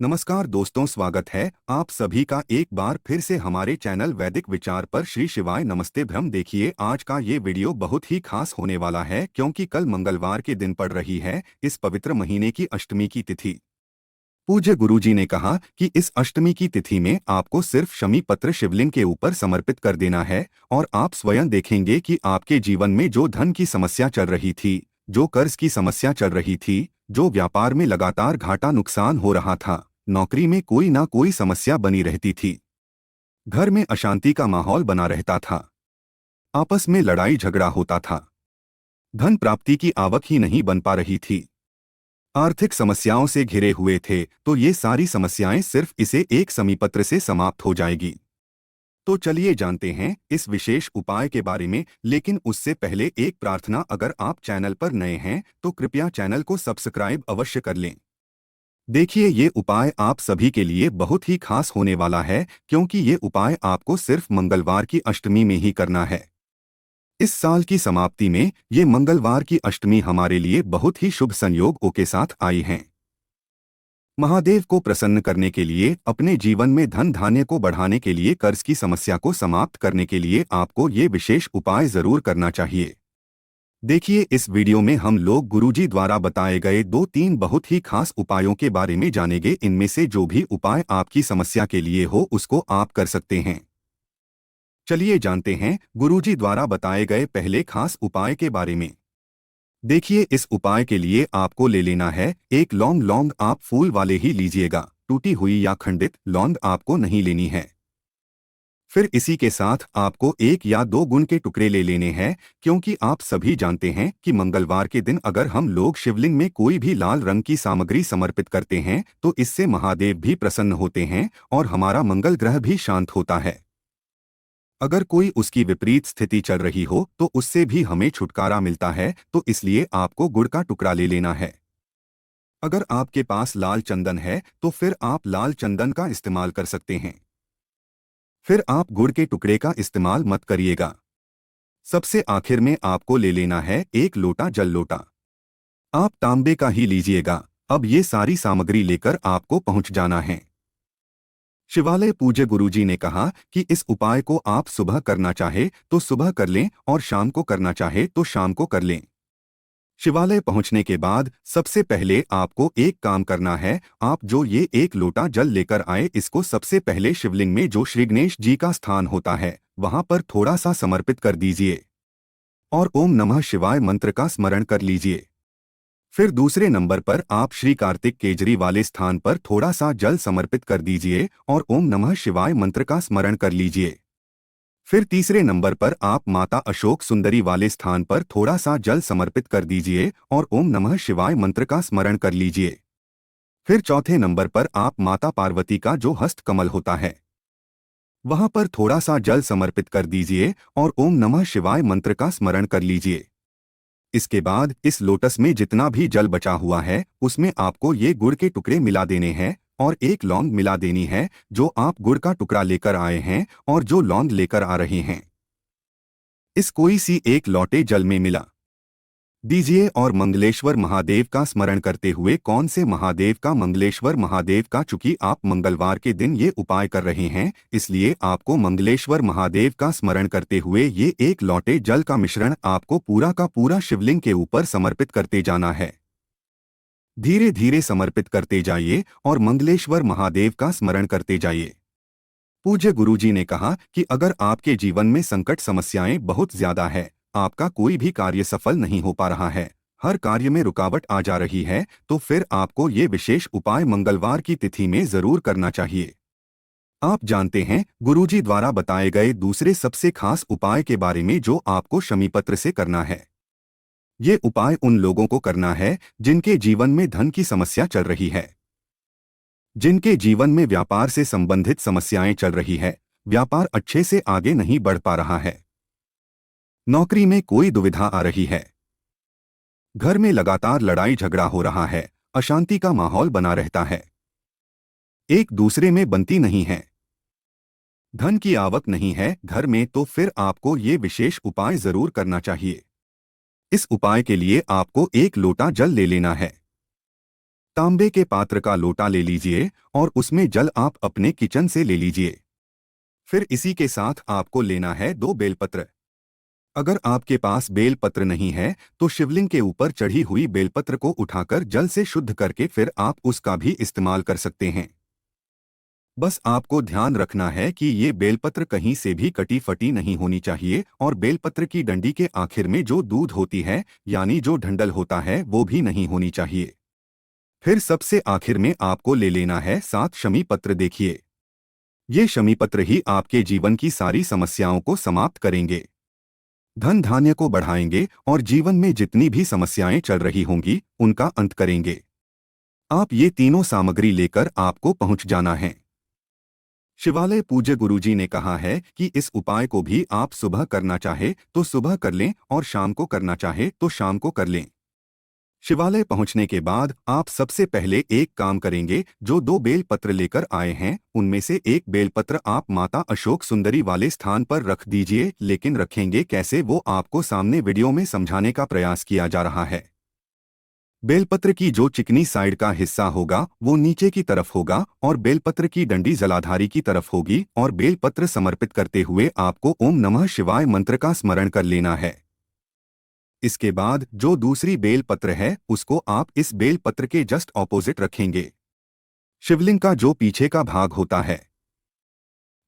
नमस्कार दोस्तों, स्वागत है आप सभी का एक बार फिर से हमारे चैनल वैदिक विचार पर। श्री शिवाय नमस्ते भ्रम। देखिए, आज का ये वीडियो बहुत ही खास होने वाला है क्योंकि कल मंगलवार के दिन पड़ रही है इस पवित्र महीने की अष्टमी की तिथि। पूज्य गुरुजी ने कहा कि इस अष्टमी की तिथि में आपको सिर्फ शमी पत्र शिवलिंग के ऊपर समर्पित कर देना है और आप स्वयं देखेंगे कि आपके जीवन में जो धन की समस्या चल रही थी, जो कर्ज की समस्या चल रही थी, जो व्यापार में लगातार घाटा नुकसान हो रहा था, नौकरी में कोई ना कोई समस्या बनी रहती थी, घर में अशांति का माहौल बना रहता था, आपस में लड़ाई झगड़ा होता था, धन प्राप्ति की आवक ही नहीं बन पा रही थी, आर्थिक समस्याओं से घिरे हुए थे, तो ये सारी समस्याएं सिर्फ इसे एक समीपत्र से समाप्त हो जाएगी। तो चलिए जानते हैं इस विशेष उपाय के बारे में, लेकिन उससे पहले एक प्रार्थना। अगर आप चैनल पर नए हैं तो कृपया चैनल को सब्सक्राइब अवश्य कर लें। देखिए, ये उपाय आप सभी के लिए बहुत ही खास होने वाला है क्योंकि ये उपाय आपको सिर्फ मंगलवार की अष्टमी में ही करना है। इस साल की समाप्ति में ये मंगलवार की अष्टमी हमारे लिए बहुत ही शुभ संयोगों के साथ आई है। महादेव को प्रसन्न करने के लिए, अपने जीवन में धन धान्य को बढ़ाने के लिए, कर्ज की समस्या को समाप्त करने के लिए आपको ये विशेष उपाय जरूर करना चाहिए। देखिए, इस वीडियो में हम लोग गुरुजी द्वारा बताए गए 2-3 बहुत ही खास उपायों के बारे में जानेंगे। इनमें से जो भी उपाय आपकी समस्या के लिए हो उसको आप कर सकते हैं। चलिए जानते हैं गुरुजी द्वारा बताए गए पहले खास उपाय के बारे में। देखिए, इस उपाय के लिए आपको ले लेना है एक लौंग। लौंग आप फूल वाले ही लीजिएगा, टूटी हुई या खंडित लौंग आपको नहीं लेनी है। फिर इसी के साथ आपको 1 या 2 गुण के टुकड़े ले लेने हैं, क्योंकि आप सभी जानते हैं कि मंगलवार के दिन अगर हम लोग शिवलिंग में कोई भी लाल रंग की सामग्री समर्पित करते हैं तो इससे महादेव भी प्रसन्न होते हैं और हमारा मंगल ग्रह भी शांत होता है। अगर कोई उसकी विपरीत स्थिति चल रही हो तो उससे भी हमें छुटकारा मिलता है, तो इसलिए आपको गुड़ का टुकड़ा ले लेना है। अगर आपके पास लाल चंदन है तो फिर आप लाल चंदन का इस्तेमाल कर सकते हैं। फिर आप गुड़ के टुकड़े का इस्तेमाल मत करिएगा। सबसे आखिर में आपको ले लेना है एक लोटा जल। लोटा आप तांबे का ही लीजिएगा। अब ये सारी सामग्री लेकर आपको पहुंच जाना है शिवालय। पूज्य गुरुजी ने कहा कि इस उपाय को आप सुबह करना चाहे तो सुबह कर लें और शाम को करना चाहे तो शाम को कर लें। शिवालय पहुंचने के बाद सबसे पहले आपको एक काम करना है। आप जो ये एक लोटा जल लेकर आए, इसको सबसे पहले शिवलिंग में जो श्री गणेश जी का स्थान होता है वहां पर थोड़ा सा समर्पित कर दीजिए और ओम नमः शिवाय मंत्र का स्मरण कर लीजिए। फिर दूसरे नंबर पर आप श्री कार्तिक केजरी वाले स्थान पर थोड़ा सा जल समर्पित कर दीजिए और ओम नमः शिवाय मंत्र का स्मरण कर लीजिए। फिर तीसरे नंबर पर आप माता अशोक सुंदरी वाले स्थान पर थोड़ा सा जल समर्पित कर दीजिए और ओम नमः शिवाय मंत्र का स्मरण कर लीजिए। फिर चौथे नंबर पर आप माता पार्वती का जो हस्त कमल होता है वहां पर थोड़ा सा जल समर्पित कर दीजिए और ओम नमः शिवाय मंत्र का स्मरण कर लीजिए। इसके बाद इस लोटस में जितना भी जल बचा हुआ है उसमें आपको ये गुड़ के टुकड़े मिला देने हैं और एक लौंग मिला देनी है। जो आप गुड़ का टुकड़ा लेकर आए हैं और जो लौंग लेकर आ रहे हैं, इस कोई सी एक लोटे जल में मिला दीजिए और मंगलेश्वर महादेव का स्मरण करते हुए। कौन से महादेव का? मंगलेश्वर महादेव का। चूंकि आप मंगलवार के दिन ये उपाय कर रहे हैं इसलिए आपको मंगलेश्वर महादेव का स्मरण करते हुए ये एक लोटे जल का मिश्रण आपको पूरा का पूरा शिवलिंग के ऊपर समर्पित करते जाना है। धीरे धीरे समर्पित करते जाइए और मंगलेश्वर महादेव का स्मरण करते जाइए। पूज्य गुरुजी ने कहा कि अगर आपके जीवन में संकट समस्याएं बहुत ज्यादा है, आपका कोई भी कार्य सफल नहीं हो पा रहा है, हर कार्य में रुकावट आ जा रही है, तो फिर आपको ये विशेष उपाय मंगलवार की तिथि में जरूर करना चाहिए। आप जानते हैं गुरुजी द्वारा बताए गए दूसरे सबसे खास उपाय के बारे में जो आपको शमीपत्र से करना है। ये उपाय उन लोगों को करना है जिनके जीवन में धन की समस्या चल रही है, जिनके जीवन में व्यापार से संबंधित समस्याएं चल रही है, व्यापार अच्छे से आगे नहीं बढ़ पा रहा है, नौकरी में कोई दुविधा आ रही है, घर में लगातार लड़ाई झगड़ा हो रहा है, अशांति का माहौल बना रहता है, एक दूसरे में बनती नहीं है, धन की आवक नहीं है घर में, तो फिर आपको ये विशेष उपाय जरूर करना चाहिए। इस उपाय के लिए आपको एक लोटा जल ले लेना है। तांबे के पात्र का लोटा ले लीजिए और उसमें जल आप अपने किचन से ले लीजिए। फिर इसी के साथ आपको लेना है 2 बेलपत्र। अगर आपके पास बेलपत्र नहीं है तो शिवलिंग के ऊपर चढ़ी हुई बेलपत्र को उठाकर जल से शुद्ध करके फिर आप उसका भी इस्तेमाल कर सकते हैं। बस आपको ध्यान रखना है कि ये बेलपत्र कहीं से भी कटी फटी नहीं होनी चाहिए और बेलपत्र की डंडी के आखिर में जो दूध होती है यानी जो डंडल होता है वो भी नहीं होनी चाहिए। फिर सबसे आखिर में आपको ले लेना है 7 शमी पत्र। देखिए, ये शमी पत्र ही आपके जीवन की सारी समस्याओं को समाप्त करेंगे, धन धान्य को बढ़ाएंगे और जीवन में जितनी भी समस्याएं चल रही होंगी उनका अंत करेंगे। आप ये तीनों सामग्री लेकर आपको पहुंच जाना है शिवालय। पूज्य गुरुजी ने कहा है कि इस उपाय को भी आप सुबह करना चाहे तो सुबह कर लें और शाम को करना चाहे तो शाम को कर लें। शिवालय पहुंचने के बाद आप सबसे पहले एक काम करेंगे, जो 2 बेल पत्र लेकर आए हैं उनमें से एक बेलपत्र आप माता अशोक सुंदरी वाले स्थान पर रख दीजिए। लेकिन रखेंगे कैसे वो आपको सामने वीडियो में समझाने का प्रयास किया जा रहा है। बेलपत्र की जो चिकनी साइड का हिस्सा होगा वो नीचे की तरफ होगा और बेलपत्र की डंडी जलाधारी की तरफ होगी और बेलपत्र समर्पित करते हुए आपको ओम नमः शिवाय मंत्र का स्मरण कर लेना है। इसके बाद जो दूसरी बेल पत्र है उसको आप इस बेल पत्र के जस्ट ऑपोजिट रखेंगे। शिवलिंग का जो पीछे का भाग होता है,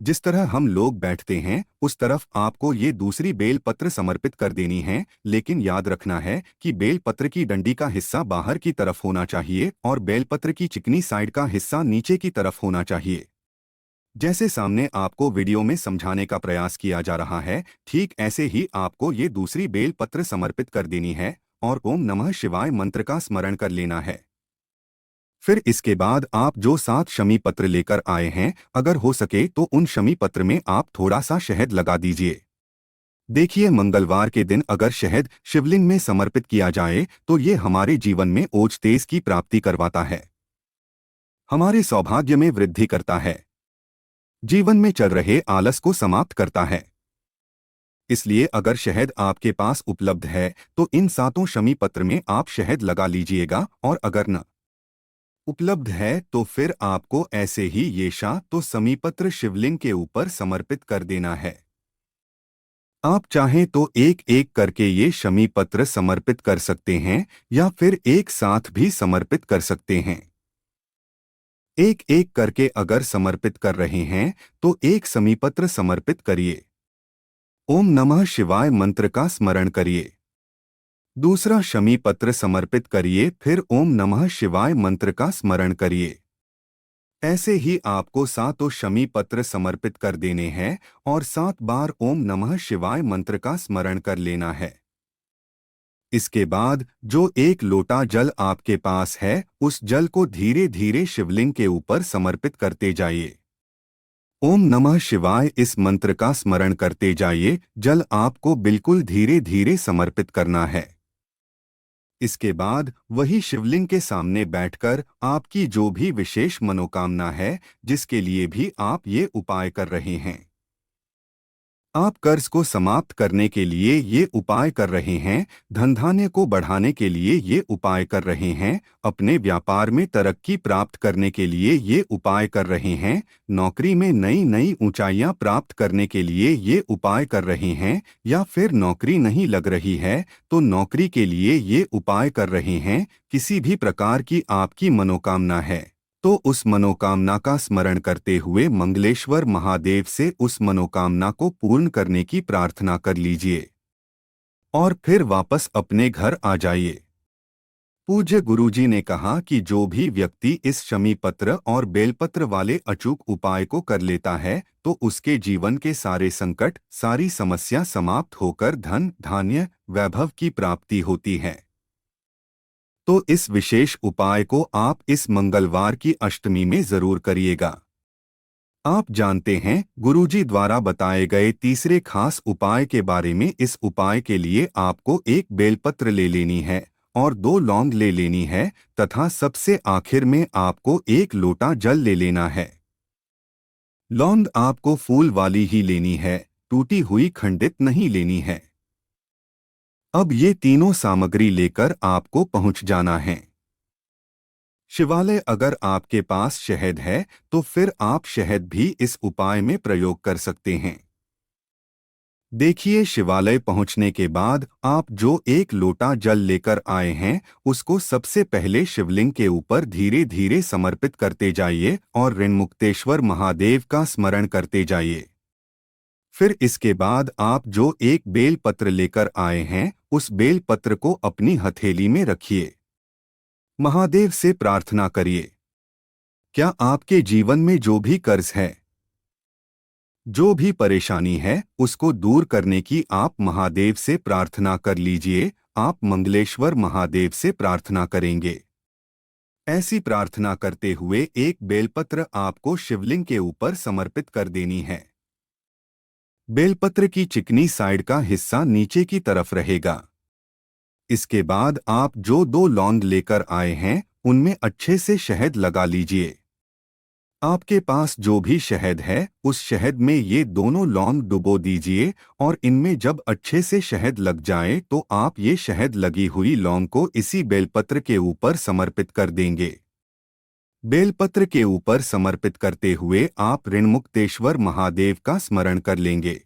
जिस तरह हम लोग बैठते हैं उस तरफ आपको ये दूसरी बेल पत्र समर्पित कर देनी है। लेकिन याद रखना है कि बेल पत्र की डंडी का हिस्सा बाहर की तरफ होना चाहिए और बेलपत्र की चिकनी साइड का हिस्सा नीचे की तरफ होना चाहिए। जैसे सामने आपको वीडियो में समझाने का प्रयास किया जा रहा है, ठीक ऐसे ही आपको ये दूसरी बेल पत्र समर्पित कर देनी है और ओम नमः शिवाय मंत्र का स्मरण कर लेना है। फिर इसके बाद आप जो 7 शमी पत्र लेकर आए हैं, अगर हो सके तो उन शमी पत्र में आप थोड़ा सा शहद लगा दीजिए। देखिए, मंगलवार के दिन अगर शहद शिवलिंग में समर्पित किया जाए तो ये हमारे जीवन में ओज तेज की प्राप्ति करवाता है, हमारे सौभाग्य में वृद्धि करता है, जीवन में चल रहे आलस को समाप्त करता है। इसलिए अगर शहद आपके पास उपलब्ध है तो इन 7 शमी पत्र में आप शहद लगा लीजिएगा और अगर न उपलब्ध है तो फिर आपको ऐसे ही ये तो समीपत्र शिवलिंग के ऊपर समर्पित कर देना है। आप चाहें तो एक एक करके ये शमी पत्र समर्पित कर सकते हैं या फिर एक साथ भी समर्पित कर सकते हैं। एक एक करके अगर समर्पित कर रहे हैं तो एक समीपत्र समर्पित करिए, ओम नमः शिवाय मंत्र का स्मरण करिए। दूसरा शमी पत्र समर्पित करिए, फिर ओम नमः शिवाय मंत्र का स्मरण करिए। ऐसे ही आपको 7 शमी पत्र समर्पित कर देने हैं और 7 बार ओम नमः शिवाय मंत्र का स्मरण कर लेना है। इसके बाद जो एक लोटा जल आपके पास है उस जल को धीरे धीरे शिवलिंग के ऊपर समर्पित करते जाइए। ओम नमः शिवाय इस मंत्र का स्मरण करते जाइए। जल आपको बिल्कुल धीरे धीरे समर्पित करना है। इसके बाद वही शिवलिंग के सामने बैठकर आपकी जो भी विशेष मनोकामना है, जिसके लिए भी आप ये उपाय कर रहे हैं, आप कर्ज को समाप्त करने के लिए ये उपाय कर रहे हैं, धनधान्य को बढ़ाने के लिए ये उपाय कर रहे हैं, अपने व्यापार में तरक्की प्राप्त करने के लिए ये उपाय कर रहे हैं, नौकरी में नई नई ऊंचाइयां प्राप्त करने के लिए ये उपाय कर रहे हैं, या फिर नौकरी नहीं लग रही है तो नौकरी के लिए ये उपाय कर रहे हैं। किसी भी प्रकार की आपकी मनोकामना है तो उस मनोकामना का स्मरण करते हुए मंगलेश्वर महादेव से उस मनोकामना को पूर्ण करने की प्रार्थना कर लीजिए और फिर वापस अपने घर आ जाइए। पूज्य गुरुजी ने कहा कि जो भी व्यक्ति इस शमी पत्र और बेलपत्र वाले अचूक उपाय को कर लेता है तो उसके जीवन के सारे संकट, सारी समस्या समाप्त होकर धन धान्य वैभव की प्राप्ति होती है। तो इस विशेष उपाय को आप इस मंगलवार की अष्टमी में जरूर करिएगा। आप जानते हैं, गुरुजी द्वारा बताए गए तीसरे खास उपाय के बारे में। इस उपाय के लिए आपको एक बेलपत्र ले लेनी है और 2 लौंग ले लेनी है तथा सबसे आखिर में आपको एक लोटा जल ले लेना है। लौंग आपको फूल वाली ही लेनी है, टूटी हुई खंडित नहीं लेनी है। अब ये तीनों सामग्री लेकर आपको पहुंच जाना है शिवालय अगर आपके पास शहद है तो फिर आप शहद भी इस उपाय में प्रयोग कर सकते हैं। देखिए, शिवालय पहुंचने के बाद आप जो एक लोटा जल लेकर आए हैं उसको सबसे पहले शिवलिंग के ऊपर धीरे धीरे समर्पित करते जाइए और ऋणमुक्तेश्वर महादेव का स्मरण करते जाइए। फिर इसके बाद आप जो एक बेल पत्र लेकर आए हैं उस बेल पत्र को अपनी हथेली में रखिए। महादेव से प्रार्थना करिए। क्या आपके जीवन में जो भी कर्ज है, जो भी परेशानी है, उसको दूर करने की आप महादेव से प्रार्थना कर लीजिए। आप मंगलेश्वर महादेव से प्रार्थना करेंगे। ऐसी प्रार्थना करते हुए एक बेलपत्र आपको शिवलिंग के ऊपर समर्पित कर देनी है। बेलपत्र की चिकनी साइड का हिस्सा नीचे की तरफ रहेगा। इसके बाद आप जो 2 लौंग लेकर आए हैं उनमें अच्छे से शहद लगा लीजिए। आपके पास जो भी शहद है उस शहद में ये दोनों लौंग डुबो दीजिए और इनमें जब अच्छे से शहद लग जाए तो आप ये शहद लगी हुई लौंग को इसी बेलपत्र के ऊपर समर्पित कर देंगे। बेलपत्र के ऊपर समर्पित करते हुए आप ऋणमुक्तेश्वर महादेव का स्मरण कर लेंगे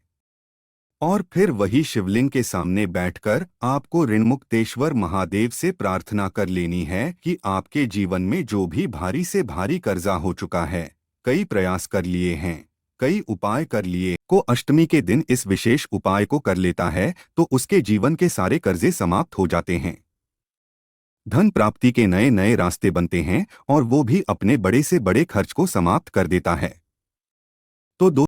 और फिर वही शिवलिंग के सामने बैठकर आपको ऋणमुक्तेश्वर महादेव से प्रार्थना कर लेनी है कि आपके जीवन में जो भी भारी से भारी कर्जा हो चुका है, कई प्रयास कर लिए हैं, कई उपाय कर लिए को अष्टमी के दिन इस विशेष उपाय को कर लेता है तो उसके जीवन के सारे कर्जे समाप्त हो जाते हैं। धन प्राप्ति के नए नए रास्ते बनते हैं और वो भी अपने बड़े से बड़े खर्च को समाप्त कर देता है। तो